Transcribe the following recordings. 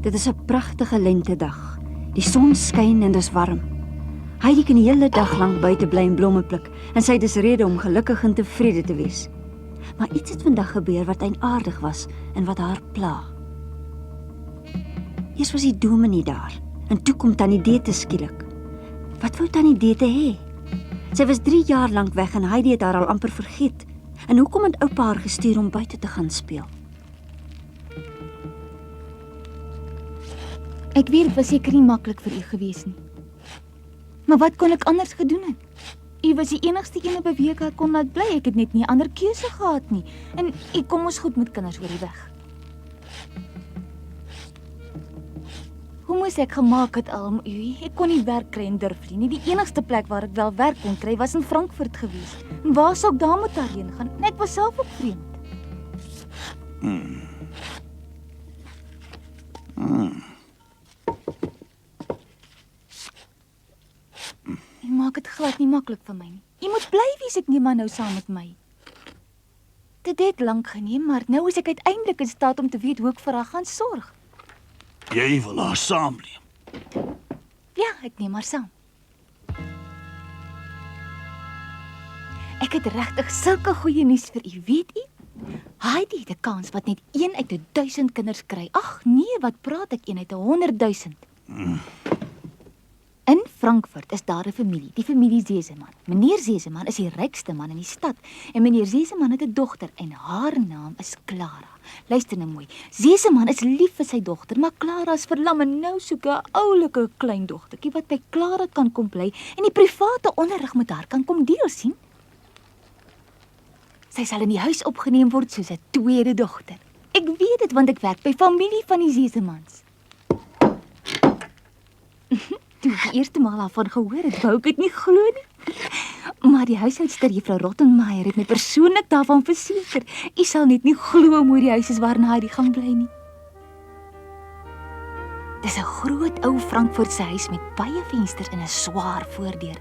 Dit is 'n pragtige lentedag. Die son skyn en dis warm. Heidi kan die hele dag lank buite bly en blomme pluk en sy het dus rede om gelukkig en tevrede te wees. Maar iets het vandag gebeur wat eienaardig was en wat haar pla. Eers was die dominee daar en toe kom Tannie Dete skielik. Wat wou Tannie Dete hê? Sy was 3 jaar lank weg en Heidi het haar al amper vergeet. En hoekom het oupa haar gestuur om buite te gaan speel? Ek weet dit was seker nie maklik vir u gewees nie. Maar wat kon ek anders gedoen het? U was die enigste ene by wie ek haar kon laat bly. Ek het net nie 'n ander keuse gehad nie. En u kom ons goed met kinders oor die weg. Hoe moes ek gemaak het al om u? Ek kon nie werk kry in Durflee nie. Die enigste plek waar ek wel werk kon kry was in Frankfurt gewees. En waar sou ek daar moet daarheen gaan? En ek was self ook vreemd. U maak dit glad nie maklik vir my nie. U moet bly wees, ek neem maar nou saam met my. Dit het lank geneem, maar nou is ek uiteindelik in staat om te weet hoe ek vir haar gaan sorg. Jy wil haar saamneem. Ja, ek neem haar saam. Ek het regtig sulke goeie nuus vir u, weet u? Heidi het 'n kans wat net 1 uit 1000 kinders kry. Ag nee, wat praat ek, 1 uit 100.000. In Frankfurt is daar 'n familie, die familie Zeseman. Meneer Zeseman is die rykste man in die stad en meneer Zeseman het 'n dogter en haar naam is Clara. Luister nou mooi. Zeseman is lief vir sy dogter, maar Clara is verlam en nou soek 'n oulike kleindogtertjie wat by Clara kan kom bly en die private onderrig met haar kan kom deel, sien? Sy sal in die huis opgeneem word soos 'n tweede dogter. Ek weet dit want ek werk by familie van die Zesemans. Toe ek die eerste maal daarvan gehoor het, wou ek dit nie glo nie. Maar die huishoudster juffrou Rottenmeier het my persoonlik daarvan verseker. U sal net nie glo hoe die huis is waarin hy gaan bly nie. Dis 'n groot ou Frankfurtse huis met baie vensters en 'n swaar voordeur.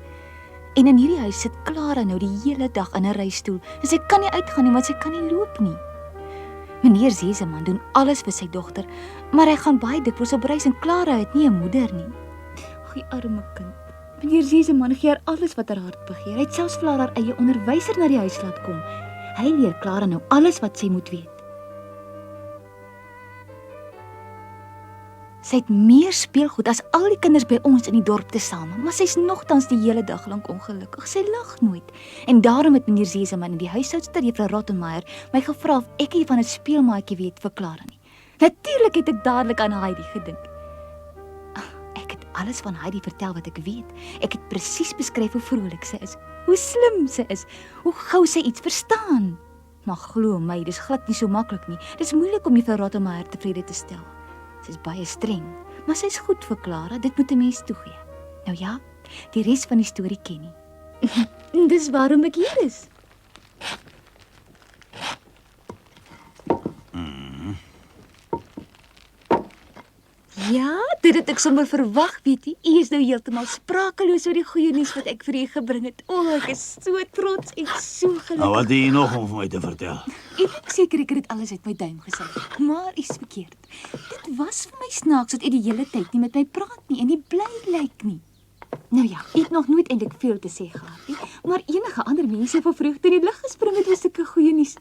En in hierdie huis sit Clara nou die hele dag in 'n reistool. En sy kan nie uitgaan nie want sy kan nie loop nie. Meneer Zeseman doen alles vir sy dogter, maar hy gaan baie dikwels op reis en Clara het nie 'n moeder nie. Die arme kind. Meneer Zeseman gee haar alles wat haar hart begeer. Hy het selfs vir haar eie onderwyser na die huis laat kom. Hy leer Clara nou alles wat sy moet weet. Sy het meer speelgoed as al die kinders by ons in die dorp tesame, maar sy's nogtans die hele dag lank ongelukkig. Sy lag nooit. En daarom het meneer Zeseman en die huishoudster juffrou Rottenmeier my gevra of ek nie van 'n speelmaatjie weet vir Clara nie. Natuurlik het ek dadelik aan Heidi gedink. Alles van Heidi vertel wat ek weet. Ek het presies beskryf hoe vrolik sy is, hoe slim sy is, hoe gou sy iets verstaan. Maar glo my, dis glad nie so maklik nie. Dis moeilik om juffrou Rottenmeier tevrede te stel. Sy's baie streng, maar sy's goed vir Clara, dit moet 'n mens toegee. Nou ja, die res van die storie ken nie. Dis waarom ek hier is. Ja, dit het ek sommer verwag, weet jy. U is nou heeltemal sprakeloos oor die goeie nuus wat ek vir u gebring het. O, ek is so trots en so gelukkig. Nou, wat het jy nog om vir my te vertel? Ek seker ek het dit alles uit my duim gesuig, maar iets verkeerd. Dit was vir my snaaks dat u die hele tyd nie met my praat nie en nie bly lyk nie. Nou ja, ek het nog nooit eintlik veel te sê gehad nie, maar enige ander mense van vreugde in die lug gespring het was sulke goeie nuus.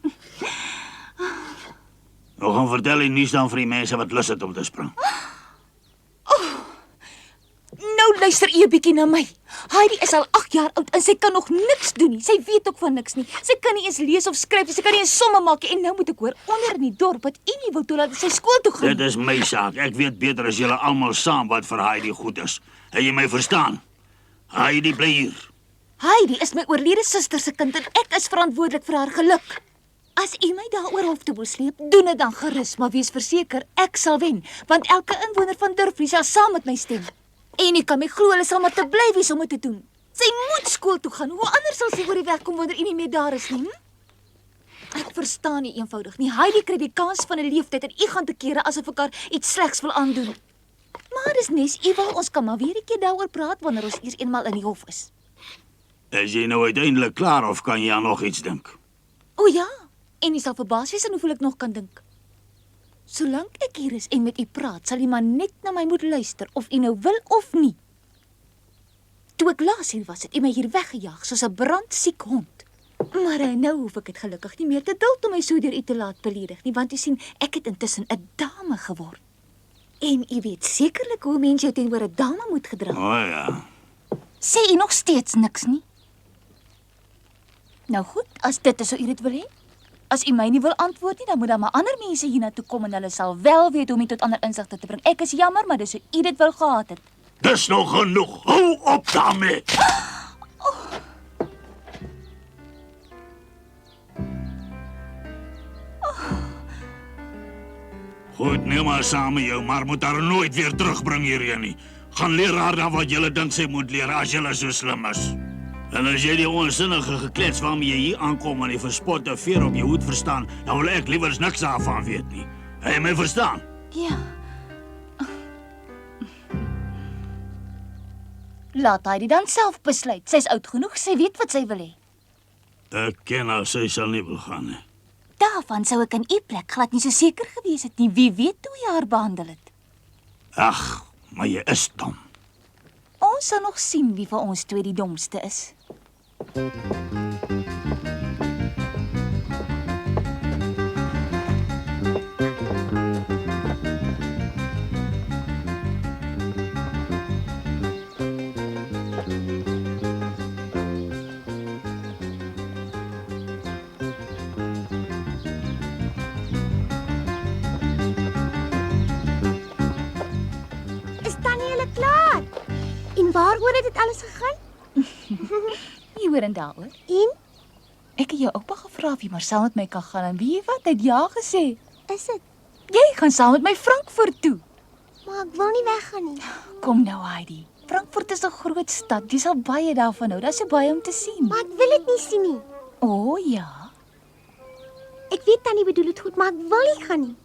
Nou gaan vertel die nuus dan vir die mense wat lus het om te spring. Nou luister jy 'n bietjie na my. Heidi is al 8 jaar oud en sy kan nog niks doen nie. Sy weet ook van niks nie. Sy kan nie eens lees of skryf nie. Sy kan nie eens somme maak nie. En nou moet ek hoor onder in die dorp dat u nie wil toelaat sy skool toe gaan. Dit is my saak. Ek weet beter as julle almal saam wat vir Heidi goed is. Het jy my verstaan? Heidi bly hier. Heidi is my oorlede suster se kind en ek is verantwoordelik vir haar geluk. As u my daaroor hoef te sleep, doen dit dan gerus, maar wees verseker ek sal wen, want elke inwoner van Durflee sal saam met my stem. En u kan my glo, hulle sal maar te bly wees om dit te doen. Sy moet skool toe gaan. Hoe anders sal sy oor die weg kom wanneer u nie meer daar is nie? Ek verstaan nie eenvoudig nie. Heidi kry die kans van 'n leeftyd en u gaan te kere asof ek haar iets slegs wil aandoen. Maar dis nes, u wil ons kan maar weer 'n keer daaroor praat wanneer ons eers eenmaal in die hof is. Is jy nou uiteindelik klaar of kan jy aan nog iets dink? O ja, En jy sal verbaas wees aan hoeveel ek nog kan dink. Solank ek hier is en met u praat, sal u maar net na my moet luister, of u nou wil of nie. Toe ek laas hier was, het u my hier weggejaag, soos 'n brandsiek hond. Maar nou hoef ek dit gelukkig nie meer te duld om my so deur u te laat beledig nie, want u sien, ek het intussen 'n dame geword. En u weet sekerlik hoe mense jou teenoor 'n dame moet gedra. Ja. Sê u nog steeds niks nie? Nou goed, as dit is hoe u dit wil hê. As u my nie wil antwoord nie, dan moet daar maar ander mense hiernatoe kom en hulle sal wel weet hoe om u tot ander insigte te bring. Ek is jammer, maar dis hoe u dit wil gehad het. Dis nog genoeg. Hou op daarmee. Goed, neem maar saam met jou, maar moet haar nooit weer terugbring hierheen nie. Gaan leer haar dan wat julle dink sy moet leer as julle so slim is. En as jy die onsinnige geklets waarmee jy hier aankom en die verspotte veer op jou hoed verstaan, dan wil ek liewers niks daarvan weet nie. Hy my verstaan? Ja. Laat hy dit dan self besluit. Sy's oud genoeg, sy weet wat sy wil hê. Ek ken haar, sy sal nie wil gaan nie. Daarvan sou ek in u plek glad nie so seker gewees het nie. Wie weet hoe jy haar behandel het. Ag, maar jy is dom. Ons sal nog sien wie van ons twee die domste is. Waaroor het dit alles gegaan? Nie hoor en daaroor. En? Ek het jou oupa gevra of jy maar saam met my kan gaan en weet jy wat, hy het ja gesê. Is dit? Jy gaan saam met my Frankfurt toe. Maar ek wil nie weggaan nie. Kom nou, Heidi. Frankfurt is 'n groot stad. Jy sal baie daarvan hou. Daar's so baie om te sien. Maar ek wil dit nie sien nie. O, ja. Ek weet Tannie bedoel dit goed, maar ek wil nie gaan nie.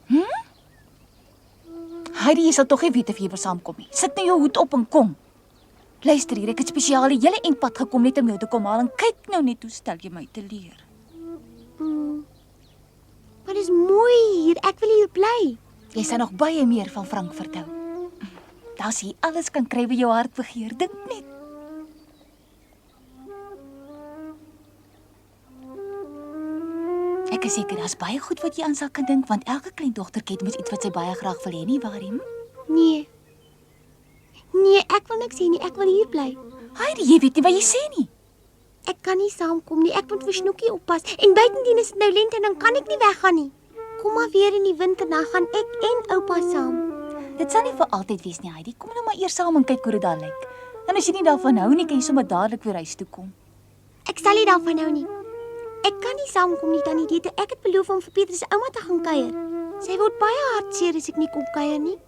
Heidi, jy sal tog nie weet of jy wil saamkom nie. Sit nou jou hoed op en kom. Luister hier, ek het spesiaal die hele eindpad gekom net om jou te kom haal en kyk nou net hoe stel jy my te leer. Maar dis mooi hier, ek wil hier bly. Jy sal nog baie meer van Frankfurt hou. Daar's hier alles kan kry wat jou hart begeer, dink net. Ek is seker daar's baie goed wat jy aan sal kan dink, want elke kleindogtertjie het mos iets wat sy baie graag wil hê, nie waar nie? Nee. Nee, ek wil niks hê nie, ek wil hier bly. Heidi, jy weet nie wat jy sê nie. Ek kan nie saamkom nie, ek moet vir Snoekie oppas. En buitendien is dit nou lente en dan kan ek nie weggaan nie. Kom maar weer in die winter, dan gaan ek en oupa saam. Dit sal nie vir altyd wees nie, Heidi. Kom nou maar eers saam en kyk hoe dit daar lyk. En as jy nie daarvan hou nie, kan jy sommer dadelik weer huis toe kom. Ek sal nie daarvan hou nie. Ek kan nie saamkom nie, Tannie Dete. Ek het beloof om vir Pieter se ouma te gaan kuier. Sy word baie hartseer as ek nie kom kuier nie.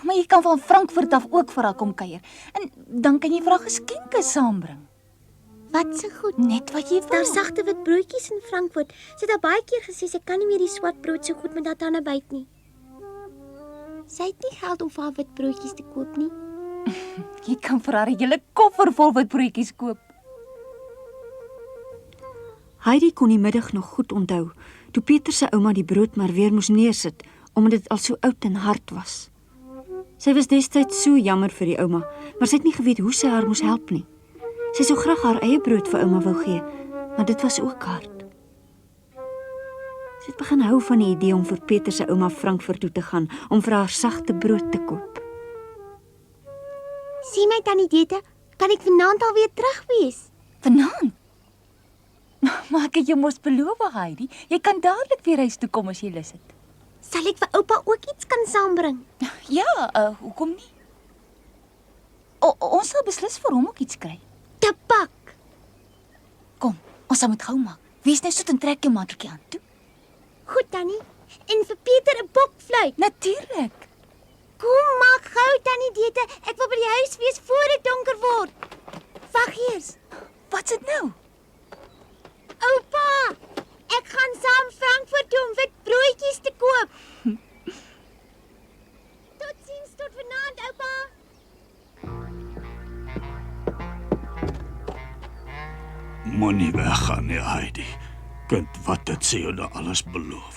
Maar jy kan van Frankfurt af ook vir haar kom kuier. En dan kan jy vir haar geskenke saambring. Wat se goed. Net wat jy wil. Daar sagte wit broodjies in Frankfurt. Sy het al baie keer gesê sy kan nie meer die swart brood so goed met haar tande byt nie. Sy het nie geld om vir haar wit broodjies te koop nie. Jy kan vir haar 'n hele koffer vol wit broodjies koop. Heidi kon die middag nog goed onthou, toe Pieter se ouma die brood maar weer moes neersit, omdat dit al so oud en hard was. Sy was destyds so jammer vir die ouma, maar sy het nie geweet hoe sy haar moes help nie. Sy sou graag haar eie brood vir ouma wou gee, maar dit was ook hard. Sy het begin hou van die idee om vir Pieter se ouma Frankfurt toe te gaan, om vir haar sagte brood te koop. Sien my Tannie Dete, kan ek vanaand al weer terug wees? Vanaand? Maar ek het jou mos beloof, Heidi. Jy kan dadelik weer huis toe kom as jy lus het. Sal ek vir oupa ook iets kan saambring? Ja, hoekom nie? Ons sal beslis vir hom ook iets kry. Tabak. Kom, ons moet gou maak. Wees net soet en trek jou manteltjie aan toe. Goed, Tannie. En vir Pieter 'n bokfluit. Natuurlik. Kom, maak gou, Tannie Dete. Ek wil by die huis wees voor dit donker word. Wag eers. Wat's dit nou? Oupa, ek gaan saam Frankfurt toe om wit broodjies te koop. Totsiens, tot vanaand, oupa. Moenie weggaan nie, Heidi. Kind, wat het sy jou nou alles beloof?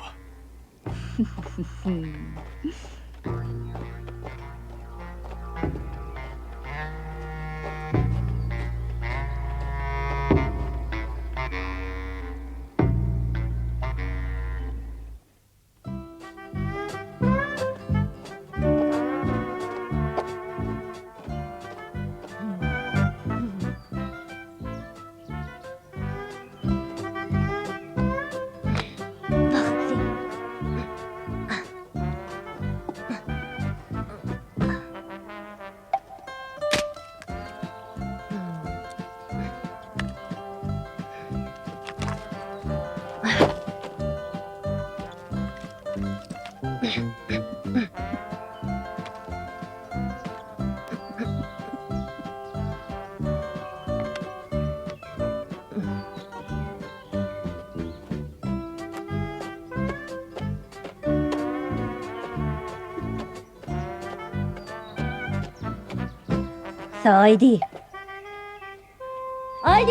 So, Heidi,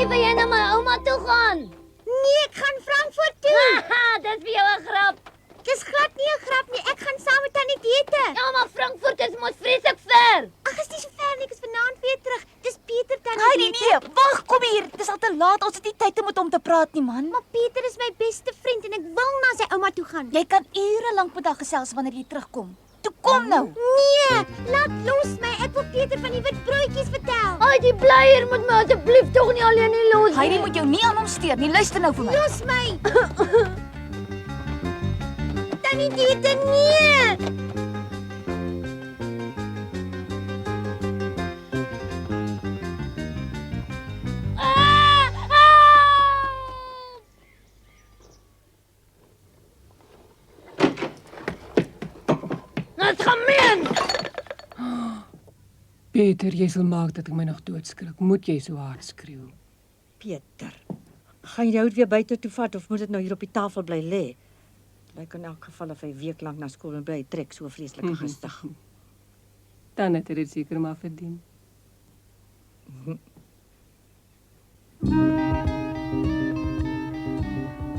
wil jy na my ouma toe gaan? Nee, ek gaan Frankfurt toe. Haha, dis vir jou 'n grap. Dis glad nie 'n grap nie. Ek gaan saam met Tannie Dete. Ja, maar Frankfurt is mos vreeslik ver. Ag, is nie so ver nie. Ek is vanaand weer terug. Dis Pieter, Tannie Heidi, Dete. nee, wag, kom hier. Dis al te laat. Ons het nie tyd om met hom te praat nie, man. Maar Pieter is my beste vriend en ek wil na sy ouma toe gaan. Jy kan ure lank met haar gesels wanneer jy terugkom. Toe kom nou. Nee, laat los my. Ek wil Pieter van die wit broodjies vertel. Heidi, bly hier met my asseblief tog nie alleen nie los. Heidi moet jou nie aan hom steur nie. Luister nou vir my. Los my. Tannie Dete, nee. Dit gemeen. Peter, jy sal maak dat ek my nog doodskrik. Moet jy so hard skreeu? Peter, gaan jy dit weer buite toe vat of moet dit nou hier op die tafel bly lê? Lyk in elk geval of hy week lank na skool en bly trek so vreeslike gestig. Dan het hy dit seker maar verdien.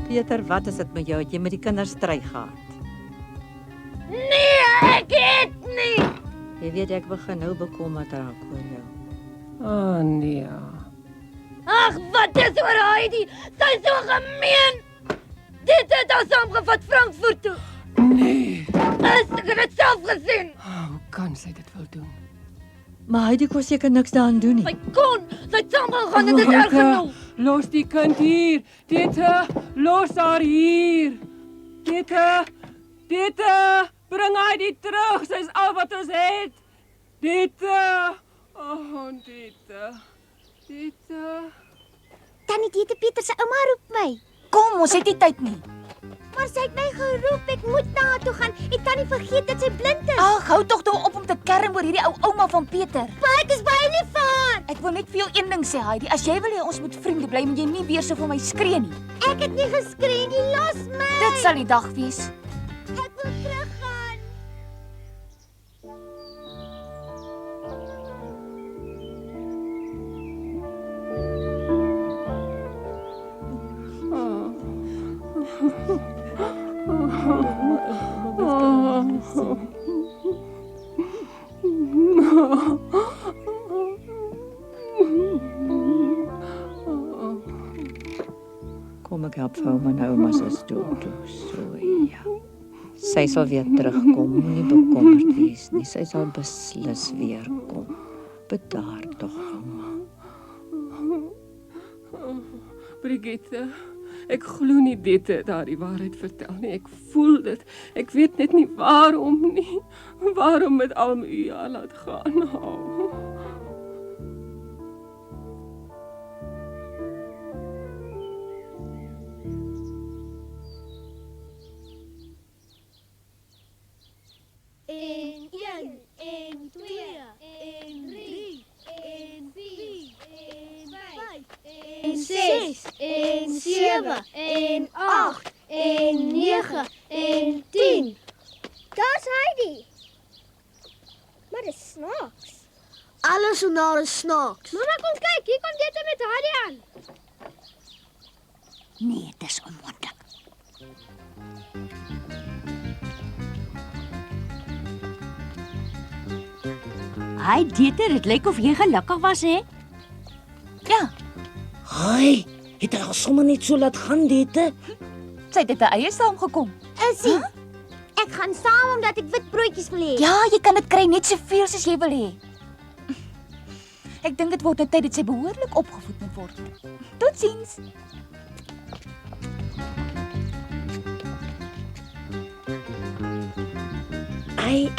Peter, wat is dit met jou? Het jy met die kinders stry gehad? Nee, ek het nie. Jy weet ek begin nou bekommerd raak oor jou. Nee. Ag, wat is oor Heidi? Sy is so gemeen. Dit het ons saamgevat Frankfurt toe. Nee. Ek het dit self gesien. Hoe kan sy dit wil doen? Maar Heidi kon seker niks daaraan doen nie. Sy kon, sy het saamgegaan, dit is erg genoeg. Los die kind hier. Dete, los haar hier. Dete, bring Heidi terug. Sy is al wat ons het. Dete. Dete. Tannie Dete, Pieter se ouma roep my. Kom, ons het nie tyd nie. Maar sy het my geroep. Ek moet na haar toe gaan. Ek kan nie vergeet dat sy blind is. Ag, hou tog nou op om te kerm oor hierdie ou ouma van Peter. Maar ek is baie lief vir haar. Ek wil net vir jou een ding sê, Heidi. As jy wil hê ons moet vriende bly, moet jy nie weer so vir my skree nie. Ek het nie geskree nie. Los my. Dit sal die dag wees. Ek wil teruggaan. Kom ek help vir ouma nou, maar sy is dood. So ja. Sy sal weer terugkom. Moenie bekommerd wees nie. Sy sal beslis weer kom. Bedaar tog, ouma. Brigitte, ek glo nie dit het haar die waarheid vertel nie. Ek voel dit. Ek weet net nie waarom nie. Waarom met al my ja laat gaan. En 1, en 2, en 3, en 4, en 5, en 6, en 7, en 8, en 9, en 10. Daar's Heidi. Maar dit is snaaks. Alles onder is snaaks. Mama, kom kyk. Hier kom Dete met Heidi aan. Nee, dis onmoontlik. Hy Dieter, dit lyk of jy gelukkig was, hè? Ja, Haai, het hy al sommer net so laat gaan dit? sy het uit 'n eie saamgekom. Is hy? Ek gaan saam omdat ek witbroodjies wil hê. Ja, jy kan dit kry net soveel soos jy wil hê. Ek dink dit word nou tyd dat sy behoorlik opgevoed moet word. Totsiens. Ai.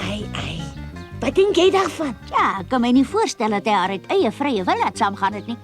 Wat dink jy daarvan? Ja, ek kan my nie voorstel dat hy haar uit eie vrye wil laat saamgaan het nie.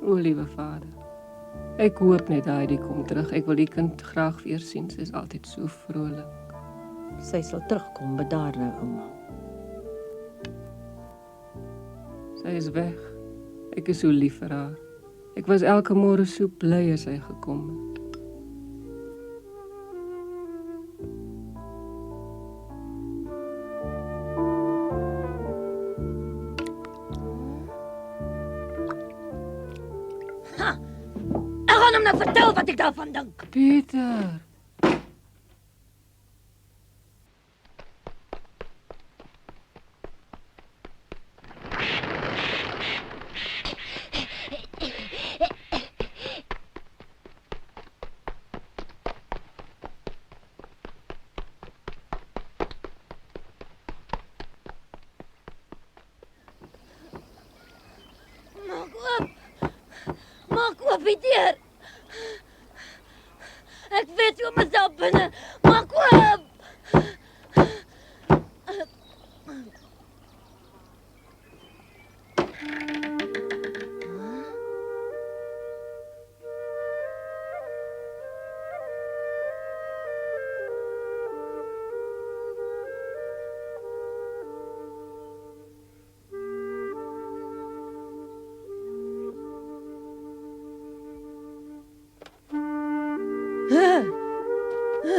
O, liewe Vader. Ek hoop net Heidi kom terug. Ek wil die kind graag weer sien. Sy is altyd so vrolik. Sy sal terugkom, bedaar nou, ouma. Sy is weg. Ek is so lief vir haar. Ek was elke môre so bly as sy gekom het. Ek gaan hom nou vertel wat ek daarvan dink. Peter. Maak oop, Pieter. Ek weet jy moet daar binne. Maak oop.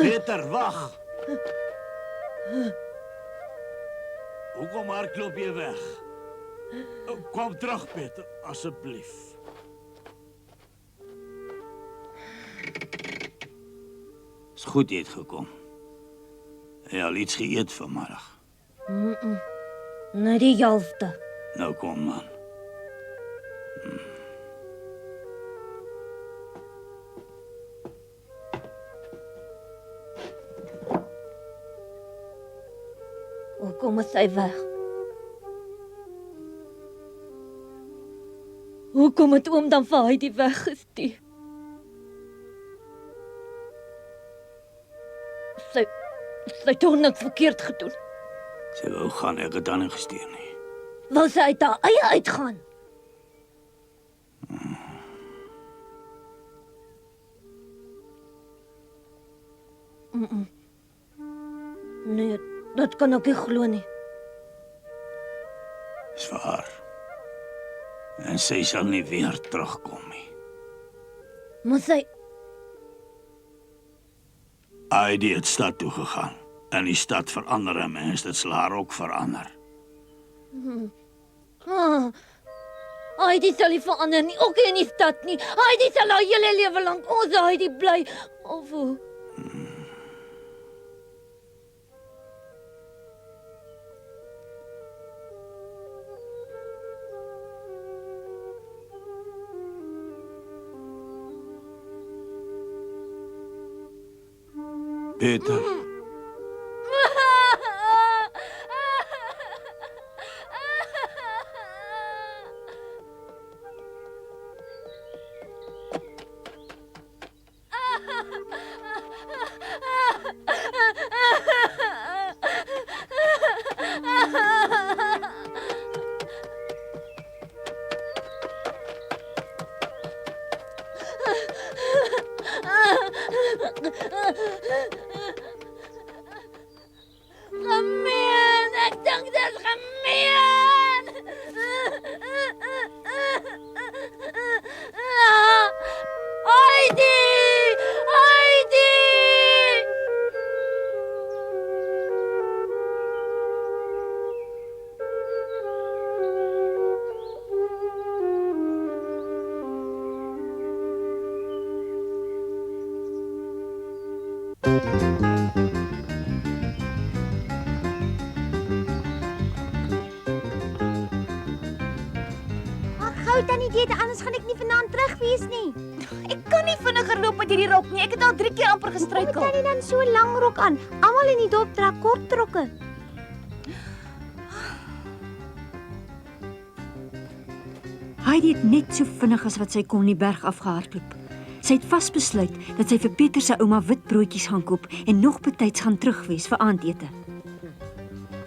Peter, wag. Hoekom hardloop jy weg? Kom terug, Peter, asseblief. Is goed jy het gekom. Jy al iets geëet vanmiddag. Net die helfte. Nou kom man. Hoekom is sy weg? Hoekom het oom dan vir Heidi weggestuur? Sy het niks verkeerd gedoen. Sy wou gaan, ek het dan nie gestuur nie. Wou sy uit haar eie uitgaan? Nee, dat kan ek nie glo nie. Is waar. En sy sal nie weer terugkom nie. Maar sy... Heidi het stad toe gegaan. En die stad verander 'n mens, dit sal haar ook verander. Heidi sal nie verander nie, ook in die stad nie. Heidi sal haar hele lewe lank ons Heidi bly. Of hoe? Peter. Gemeen, ek dink dit is gemeen. Heidi! Heidi! Gou tannie Dete, anders gaan ek nie vanaand terug wees nie. Ek kan nie vinniger loop met hierdie rok nie. Ek het al 3 keer amper Hoekom gestruikel. het tannie dan so 'n lang rok aan? Almal in die dorp dra kort rokke. Heidi het net so vinnig as wat sy kon die berg afgehardloop. Sy het vasbesluit dat sy vir Pieter se ouma witbroodjies gaan koop en nog betyds gaan terugwees vir aandete.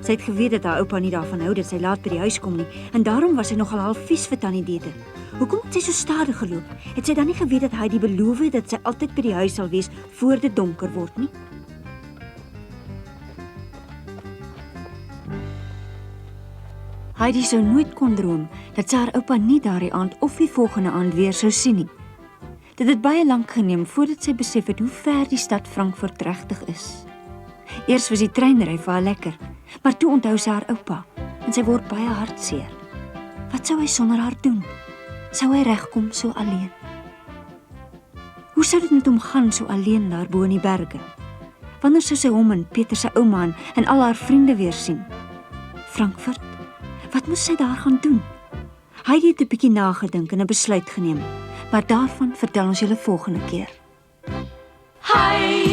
Sy het geweet dat haar oupa nie daarvan hou dat sy laat by die huis kom nie, en daarom was sy nogal half vies vir tannie Dete. Hoekom het sy so stadig geloop? Het sy dan nie geweet dat Heidi beloof het dat sy altyd by die huis sal wees voor dit donker word nie? Heidi sou nooit kon droom dat sy haar oupa nie daardie aand of die volgende aand weer sou sien nie. Dit het baie lank geneem voordat sy besef het hoe ver die stad Frankfurt regtig is. Eers was die treinry vir haar lekker, maar toe onthou sy haar oupa en sy word baie hartseer. Wat sou hy sonder haar doen? Sou hy regkom so alleen? Hoe sou dit met hom gaan so alleen daar bo in die berge? Wanneer sou sy hom en Pieter se ouma en al haar vriende weer sien? Frankfurt? Wat moes sy daar gaan doen? Heidi het 'n bietjie nagedink en 'n besluit geneem, maar daarvan vertel ons julle volgende keer. Heidi!